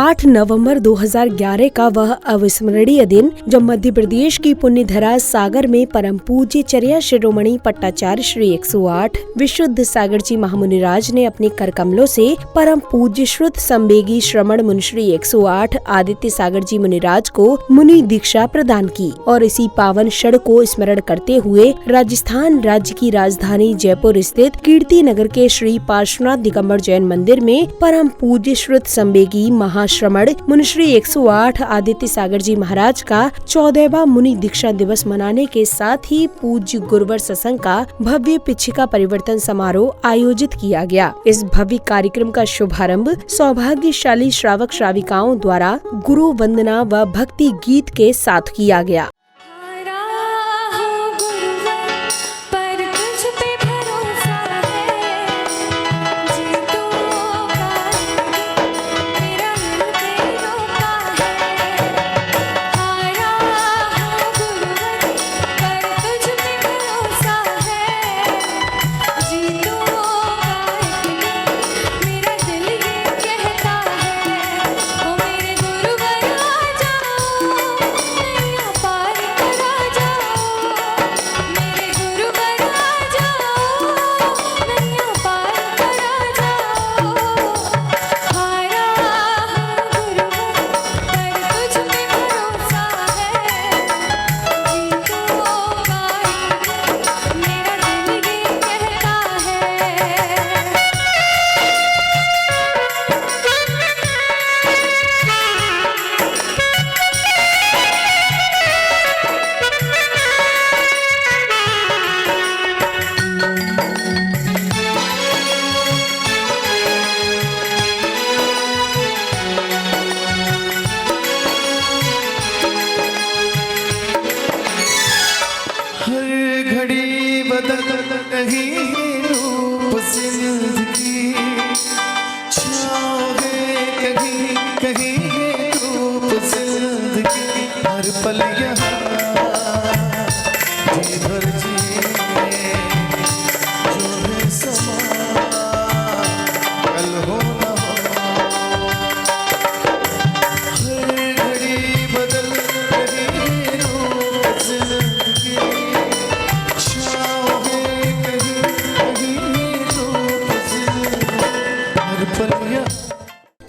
8 नवंबर 2011 का वह अविस्मरणीय दिन जब मध्य प्रदेश की पुण्य धरा सागर में परम पूज्य चर्या शिरोमणि पट्टाचार्य श्री 108 विशुद्ध सागर जी महामुनिराज ने अपने कर कमलों से परम पूज्य श्रुत संवेगी श्रमण मुनिश्री 108 आदित्य सागर जी मुनिराज को मुनि दीक्षा प्रदान की और इसी पावन क्षण को स्मरण करते हुए राजस्थान राज्य की राजधानी जयपुर स्थित कीर्ति नगर के श्री पार्श्वनाथ दिगंबर जैन मंदिर में परम पूज्य श्रुत संवेगी महाश्रमण मुनिश्री 108 आदित्य सागर जी महाराज का 14वां मुनि दीक्षा दिवस मनाने के साथ ही पूज्य गुरुवर सत्संग का भव्य पिछिका परिवर्तन समारोह आयोजित किया गया। इस भव्य कार्यक्रम का शुभारंभ सौभाग्यशाली श्रावक श्राविकाओं द्वारा गुरु वंदना व भक्ति गीत के साथ किया गया।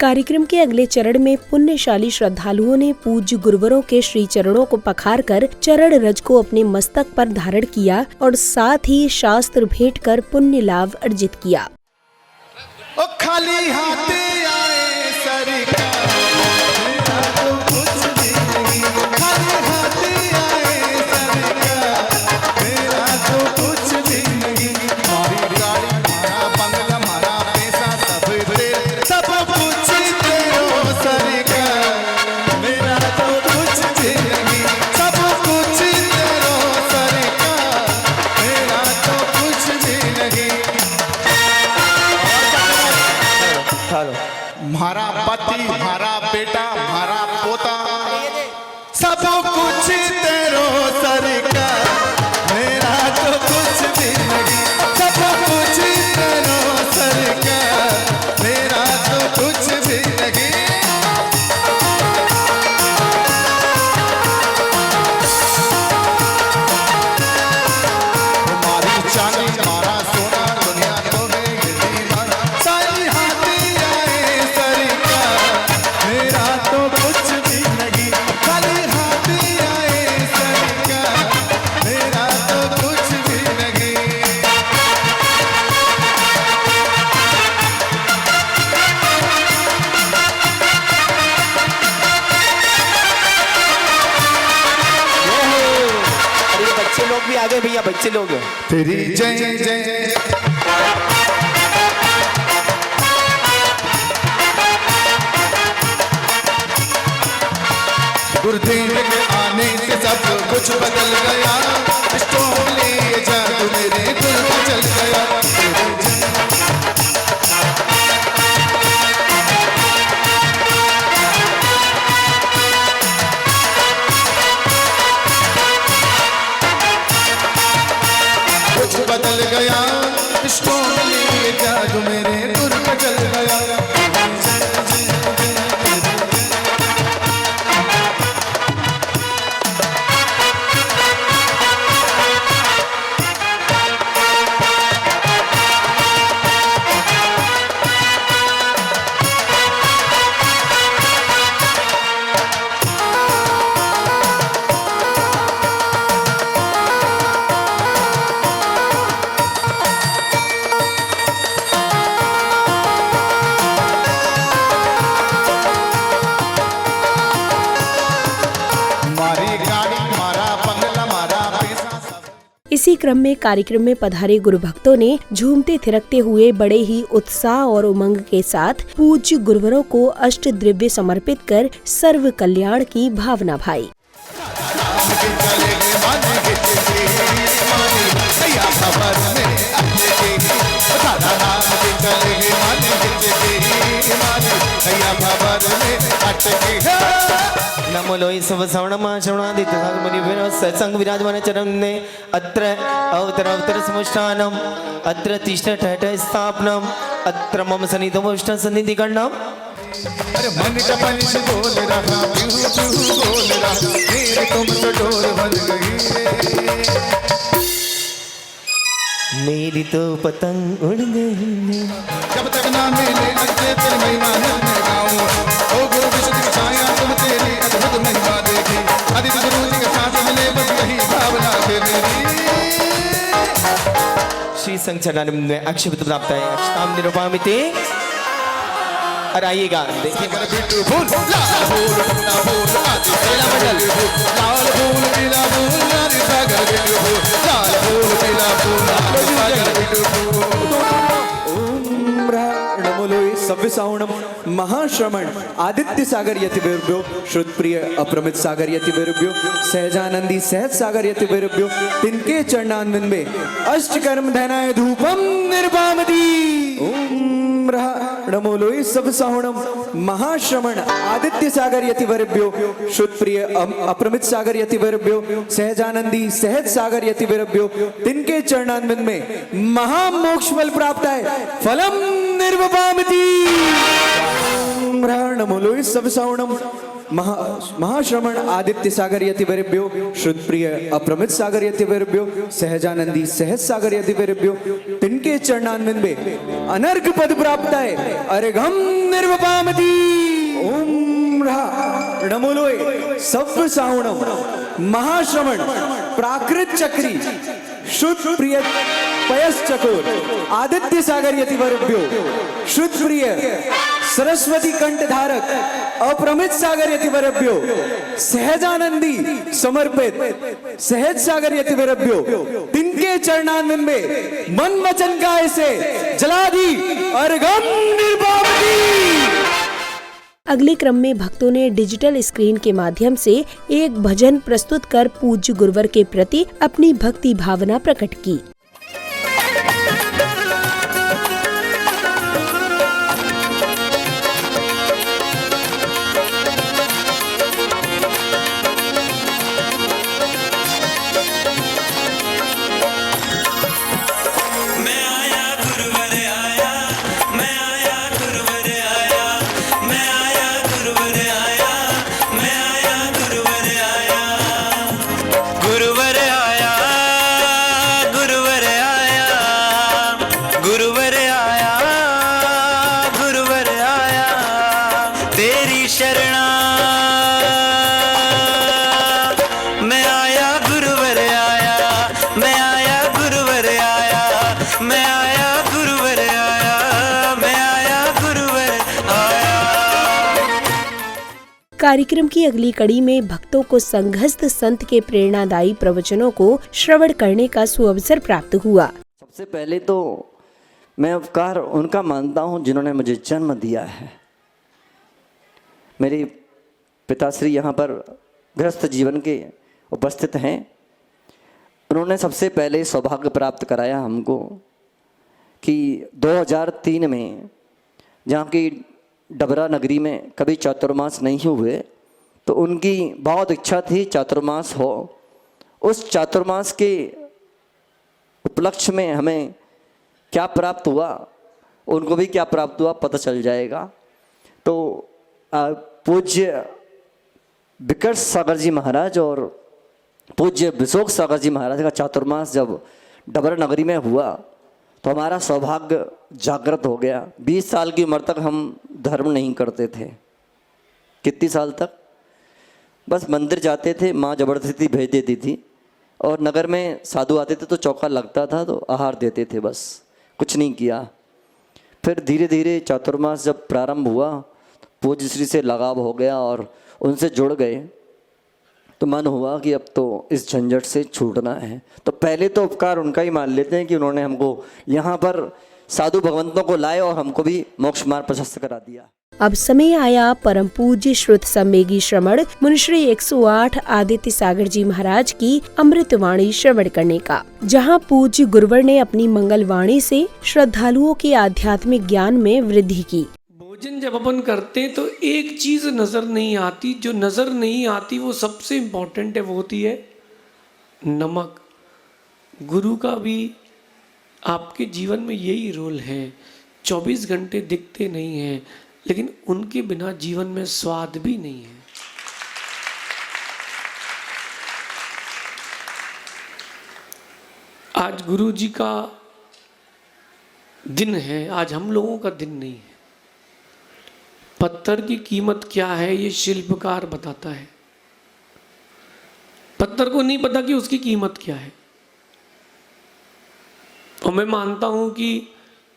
कार्यक्रम के अगले चरण में पुण्यशाली श्रद्धालुओं ने पूज्य गुरुवरों के श्री चरणों को पखार कर चरण रज को अपने मस्तक पर धारण किया और साथ ही शास्त्र भेंट कर पुण्य लाभ अर्जित किया। खाली हाथे आए सरकार हमारा पति, हमारा बेटा, हमारा पोता, सब कुछ तेरो सरकार, मेरा तो कुछ भी नहीं। सब कुछ तेरो सरकार, मेरा तो कुछ भी नहीं। हमारी चांदी, हमारा सोना, दुनिया तो है ये दीवाना। सारी हाथी आए सरकार, मेरा तो कुछ भी नहीं। खाली हाथी आए सरकार, मेरा तो कुछ भी नहीं। अरे बच्चे लोग भी आ गए भैया, बच्चे लोग तेरी जय जय गुरुदेव के आने से सब कुछ बदल गया। स्टोले जादू मेरे दिल में चल गया। कुछ बदल गया, स्टोले जादू मेरे दिल में चल गया। इसी क्रम में कार्यक्रम में पधारे गुरु भक्तों ने झूमते थिरकते हुए बड़े ही उत्साह और उमंग के साथ पूज्य गुरुवरों को अष्ट द्रव्य समर्पित कर सर्व कल्याण की भावना भाई। नमो लोहि सब श्रवणमा श्रवणादित्य मुनि सत्संग विराजमान चरण ने अत्र अवतर समुष्ठानम अत्र तिष्ठ ठठ स्थापनम अत्र मम सन्निधो उष्ण सन्निधि गणम। अरे मन का पंच बोल रहा पीहू पीहू बोल रहा मेरे तुम तो डोर बन गई मेरी तो पतंग उड़ गई। जब तक ना मिले अजय तेरी महिमा मैं गाऊं ओ गुरु विशुद्ध की छाया तुम तेरी अद्भुत महिमा देखी आदित्य गुरु जी के साथ मिले बस यही भावना थे मेरी। श्री संघ चरण में अक्षत प्राप्त है अक्षताम निरूपामिते। और आइएगा देखिए बिट्टू फूल लाल फूल पीला फूल आदि मंडल लाल फूल पीला फूल आदि सागर बिट्टू फूल लाल फूल पीला फूल आदि सागर बिट्टू फूल। ओम नमो लोहि सव्य सावणम महाश्रमण आदित्य सागर यति विरुभ्यो श्रुत प्रिय अप्रमित सागर यति विरुभ्यो सहजानंदी सहज सागर यति विरुभ्यो तिनके चरणान्विन में अष्ट कर्म धनाय धूपम निर्वामदी। ओम नमो लोहि सब सावणम महाश्रमण आदित्य सागर यति विरुभ्यो श्रुत प्रिय अप्रमित सागर यति विरुभ्यो सहजानंदी सहज सागर यति विरुभ्यो तिनके चरणान्विन में महामोक्ष फल प्राप्त है फलम निर्वपामिति। नमो लोहि सब सावणम महाश्रमण आदित्य सागर यति विरुभ्यो श्रुत प्रिय अप्रमित सागर यति विरुभ्यो सहजानंदी सहज सागर यति विरुभ्यो तिनके चरणान्विन में अनर्घ पद प्राप्त है अर्घम निर्वपामिति। ओम नमो लोहि सब सावणम महाश्रमण प्राकृत चक्री शुद्ध प्रिय पयस चकोर आदित्य सागर यति विरुभ्यो शुद्ध प्रिय सरस्वती कंठ धारक अप्रमित सागर यति विरुभ्यो सहजानंदी समर्पित सहज सागर यति विरुभ्यो तिनके चरणान्विन में मन वचन काय से जलाधि अर्घम निर्वापति। अगले क्रम में भक्तों ने डिजिटल स्क्रीन के माध्यम से एक भजन प्रस्तुत कर पूज्य गुरुवर के प्रति अपनी भक्ति भावना प्रकट की। कार्यक्रम की अगली कड़ी में भक्तों को संघस्थ संत के प्रेरणादायी प्रवचनों को श्रवण करने का सुअवसर प्राप्त हुआ। सबसे पहले तो मैं उपकार उनका मानता हूं जिन्होंने मुझे जन्म दिया है। मेरे पिताश्री यहाँ पर गृहस्थ जीवन के उपस्थित हैं। उन्होंने सबसे पहले सौभाग्य प्राप्त कराया हमको कि 2003 में जहाँ की डबरा नगरी में कभी चातुर्मास नहीं हुए, तो उनकी बहुत इच्छा थी चातुर्मास हो। उस चातुर्मास के उपलक्ष्य में हमें क्या प्राप्त हुआ, उनको भी क्या प्राप्त हुआ पता चल जाएगा। तो पूज्य विकर्ष सागर जी महाराज और पूज्य विशोक सागर जी महाराज का चातुर्मास जब डबरा नगरी में हुआ तो हमारा सौभाग्य जागृत हो गया। 20 साल की उम्र तक हम धर्म नहीं करते थे। कितनी साल तक? बस मंदिर जाते थे, माँ ज़बरदस्ती भेज देती थी, और नगर में साधु आते थे तो चौका लगता था तो आहार देते थे, बस कुछ नहीं किया। फिर धीरे धीरे चातुर्मास जब प्रारंभ हुआ पूज्य श्री से लगाव हो गया और उनसे जुड़ गए। तो मन हुआ कि अब तो इस झंझट से छूटना है। तो पहले तो उपकार उनका ही मान लेते हैं कि उन्होंने हमको यहाँ पर साधु भगवंतों को लाए और हमको भी मोक्ष मार्ग प्रशस्त करा दिया। अब समय आया परम पूज्य श्रुत सम्वेगी श्रवण मुनिश्री 108 आदित्य सागर जी महाराज की अमृतवाणी श्रवण करने का, जहां पूज्य गुरुवर ने अपनी मंगल वाणी से श्रद्धालुओं के आध्यात्मिक ज्ञान में वृद्धि की। भोजन जब अपन करते हैं तो एक चीज नजर नहीं आती, जो नजर नहीं आती वो सबसे इम्पोर्टेंट है, वो होती है नमक। गुरु का भी आपके जीवन में यही रोल है। 24 घंटे दिखते नहीं हैं, लेकिन उनके बिना जीवन में स्वाद भी नहीं है। आज गुरु जी का दिन है, आज हम लोगों का दिन नहीं है। पत्थर की कीमत क्या है ये शिल्पकार बताता है। पत्थर को नहीं पता कि उसकी कीमत क्या है। और मैं मानता हूं कि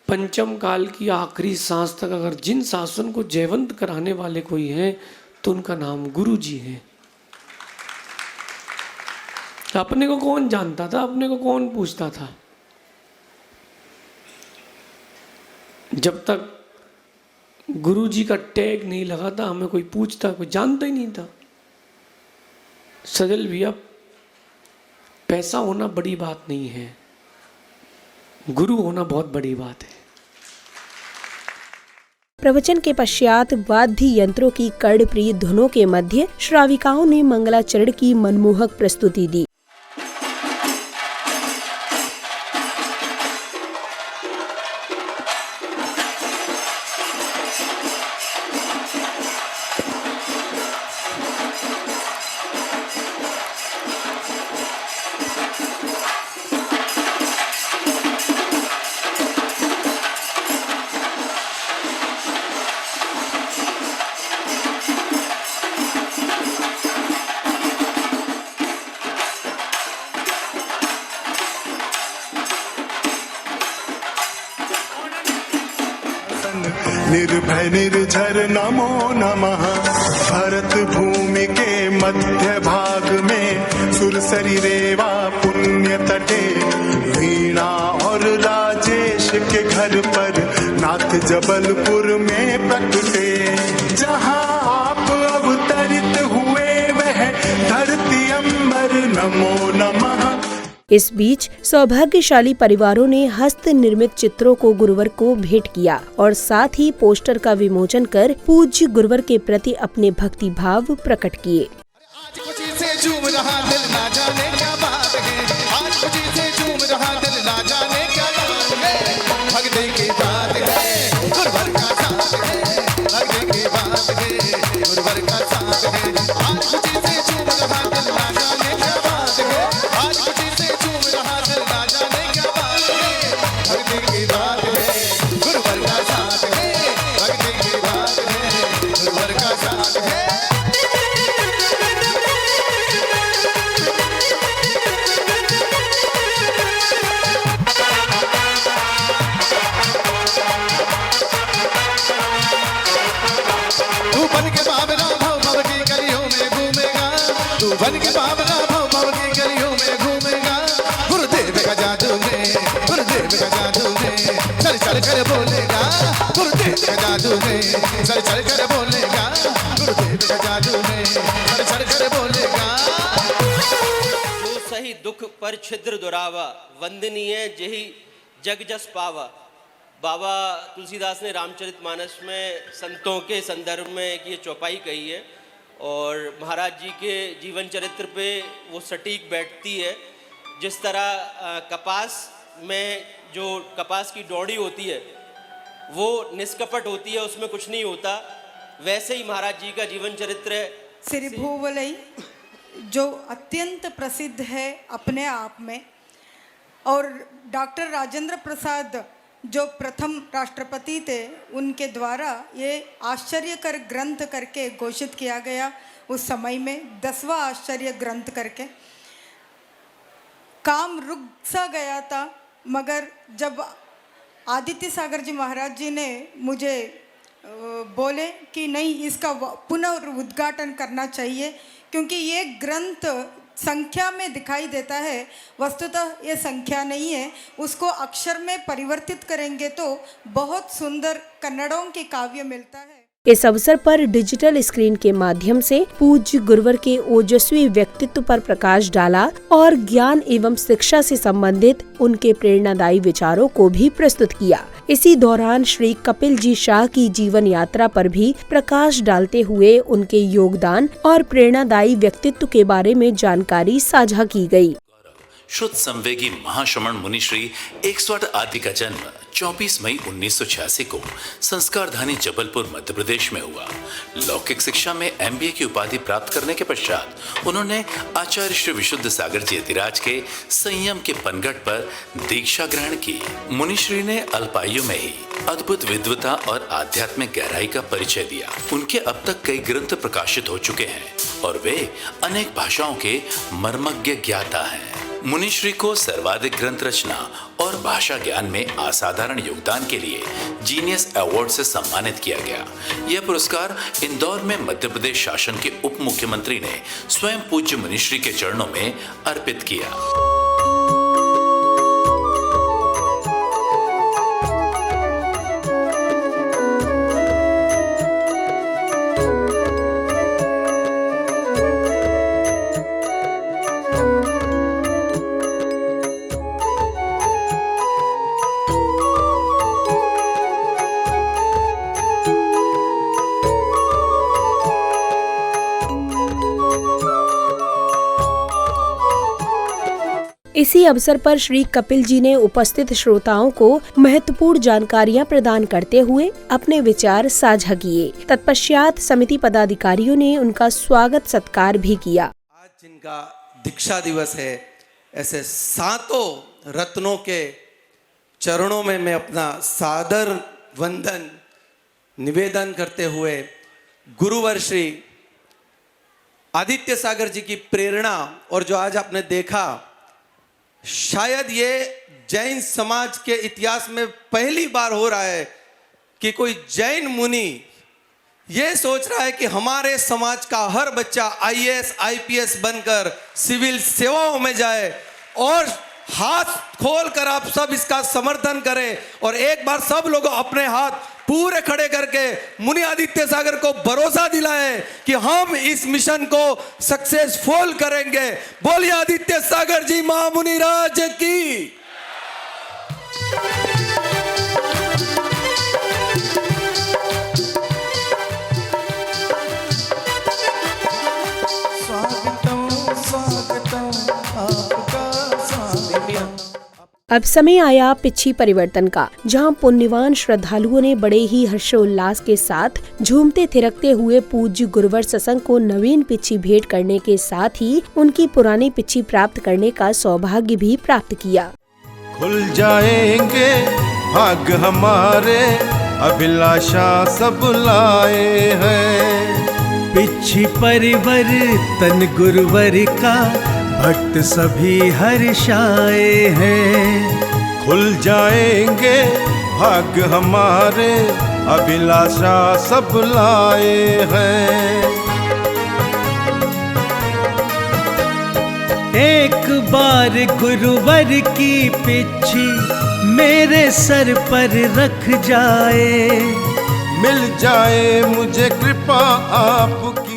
पंचम काल की आखिरी सांस तक अगर जिन शासन को जयवंत कराने वाले कोई हैं तो उनका नाम गुरु जी है। अपने को कौन जानता था, अपने को कौन पूछता था? जब तक गुरु जी का टैग नहीं लगा था हमें कोई पूछता, कोई जानता ही नहीं था। सजल भैया, पैसा होना बड़ी बात नहीं है, गुरु होना बहुत बड़ी बात है। प्रवचन के पश्चात वाद्य यंत्रों की कर्णप्रिय धुनों के मध्य श्राविकाओं ने मंगलाचरण की मनमोहक प्रस्तुति दी। निर्भय निर्झर नमो नमः। भरत भूमि के मध्य भाग में सुरसरी रेवा पुण्य तटे, वीणा और राजेश के घर पर नाथ जबलपुर में प्रकटे। जहाँ आप अवतरित हुए वह धरती अंबर नमो नमः। इस बीच सौभाग्यशाली परिवारों ने हस्त निर्मित चित्रों को गुरुवर को भेंट किया और साथ ही पोस्टर का विमोचन कर पूज्य गुरुवर के प्रति अपने भक्ति भाव प्रकट किए। आज खुशी से झूम रहा दिल, ना जाने क्या बात है। आज खुशी से झूम रहा दिल, ना जाने क्या बात है। भगते की बात है, गुरुवर का साथ है। भगते की बात है, गुरुवर का साथ है। आज खुशी से झूम रहा दिल, ना जाने क्या बात है। आज खुशी से झूम रहा दिल, ना जाने क्या बात है। भगते की बात है, गुरुवर का साथ है। भगते की बात है, गुरुवर का साथ है। तू बन के बाबरा भव भव की गलियों में घूमेगा। तू बन के बाबरा भव भव की गलियों में घूमेगा। गुरुदेव का जादू में, गुरुदेव का जादू में चल चल कर बोलेगा। गुरुदेव का जादू में चल चल कर बोलेगा। गुरुदेव का जादू में चल चल कर बोलेगा। जो सही दुख पर छिद्र दुरावा, वंदनीय जेहि जग जस पावा। बाबा तुलसीदास ने रामचरितमानस में संतों के संदर्भ में एक ये चौपाई कही है और महाराज जी के जीवन चरित्र पे वो सटीक बैठती है। जिस तरह कपास में जो कपास की डोरी होती है वो निष्कपट होती है, उसमें कुछ नहीं होता, वैसे ही महाराज जी का जीवन चरित्र है। श्री भूवलई जो अत्यंत प्रसिद्ध है अपने आप में, और डॉक्टर राजेंद्र प्रसाद जो प्रथम राष्ट्रपति थे, उनके द्वारा ये आश्चर्यकर ग्रंथ करके घोषित किया गया उस समय में, 10वां आश्चर्य ग्रंथ करके। काम रुक सा गया था, मगर जब आदित्य सागर जी महाराज जी ने मुझे बोले कि नहीं, इसका पुनः उद्घाटन करना चाहिए, क्योंकि ये ग्रंथ संख्या में दिखाई देता है, वस्तुतः ये संख्या नहीं है। उसको अक्षर में परिवर्तित करेंगे तो बहुत सुंदर कन्नड़ों के काव्य मिलता है। इस अवसर पर डिजिटल स्क्रीन के माध्यम से पूज्य गुरुवर के ओजस्वी व्यक्तित्व पर प्रकाश डाला और ज्ञान एवं शिक्षा से संबंधित उनके प्रेरणादायी विचारों को भी प्रस्तुत किया। इसी दौरान श्री कपिल जी शाह की जीवन यात्रा पर भी प्रकाश डालते हुए उनके योगदान और प्रेरणादायी व्यक्तित्व के बारे में जानकारी साझा की गई। शुद्ध संवेगी महाश्रमण मुनिश्री 108 आदि का जन्म 24 मई 1986 को संस्कारधानी जबलपुर मध्य प्रदेश में हुआ। लौकिक शिक्षा में MBA की उपाधि प्राप्त करने के पश्चात उन्होंने आचार्य श्री विशुद्ध सागर जी यतिराज के संयम के पनघट पर दीक्षा ग्रहण की। मुनिश्री ने अल्पायु में ही अद्भुत विद्वता और आध्यात्मिक गहराई का परिचय दिया। उनके अब तक कई ग्रंथ प्रकाशित हो चुके हैं और वे अनेक भाषाओं के मर्मज्ञ ज्ञाता हैं। मुनिश्री को सर्वाधिक ग्रंथ रचना और भाषा ज्ञान में असाधारण योगदान के लिए जीनियस अवार्ड से सम्मानित किया गया। यह पुरस्कार इंदौर में मध्य प्रदेश शासन के उप मुख्यमंत्री ने स्वयं पूज्य मुनिश्री के चरणों में अर्पित किया। इसी अवसर पर श्री कपिल जी ने उपस्थित श्रोताओं को महत्वपूर्ण जानकारियां प्रदान करते हुए अपने विचार साझा किए। तत्पश्चात समिति पदाधिकारियों ने उनका स्वागत सत्कार भी किया। आज जिनका दीक्षा दिवस है, ऐसे सातों रत्नों के चरणों में मैं अपना सादर वंदन निवेदन करते हुए गुरुवर श्री आदित्य सागर जी की प्रेरणा और जो आज आपने देखा, शायद ये जैन समाज के इतिहास में पहली बार हो रहा है कि कोई जैन मुनि ये सोच रहा है कि हमारे समाज का हर बच्चा IAS IPS बनकर सिविल सेवाओं में जाए, और हाथ खोल कर आप सब इसका समर्थन करें और एक बार सब लोग अपने हाथ पूरे खड़े करके मुनि आदित्य सागर को भरोसा दिलाएं कि हम इस मिशन को सक्सेसफुल करेंगे। बोलिए आदित्य सागर जी महामुनि राज की। अब समय आया पिच्छी परिवर्तन का, जहां पुण्यवान श्रद्धालुओं ने बड़े ही हर्षोल्लास के साथ झूमते थिरकते हुए पूज्य गुरुवर सत्संग को नवीन पिच्छी भेंट करने के साथ ही उनकी पुरानी पिच्छी प्राप्त करने का सौभाग्य भी प्राप्त किया। खुल जाएंगे भाग हमारे, अभिलाषा सब लाए हैं। पिच्छी परिवर्तन गुरुवर का भक्त सभी हर्षाए हैं। खुल जाएंगे भाग हमारे, अभिलाषा सब लाए हैं। एक बार गुरुवर की पिच्छी मेरे सर पर रख जाए, मिल जाए मुझे कृपा आपकी।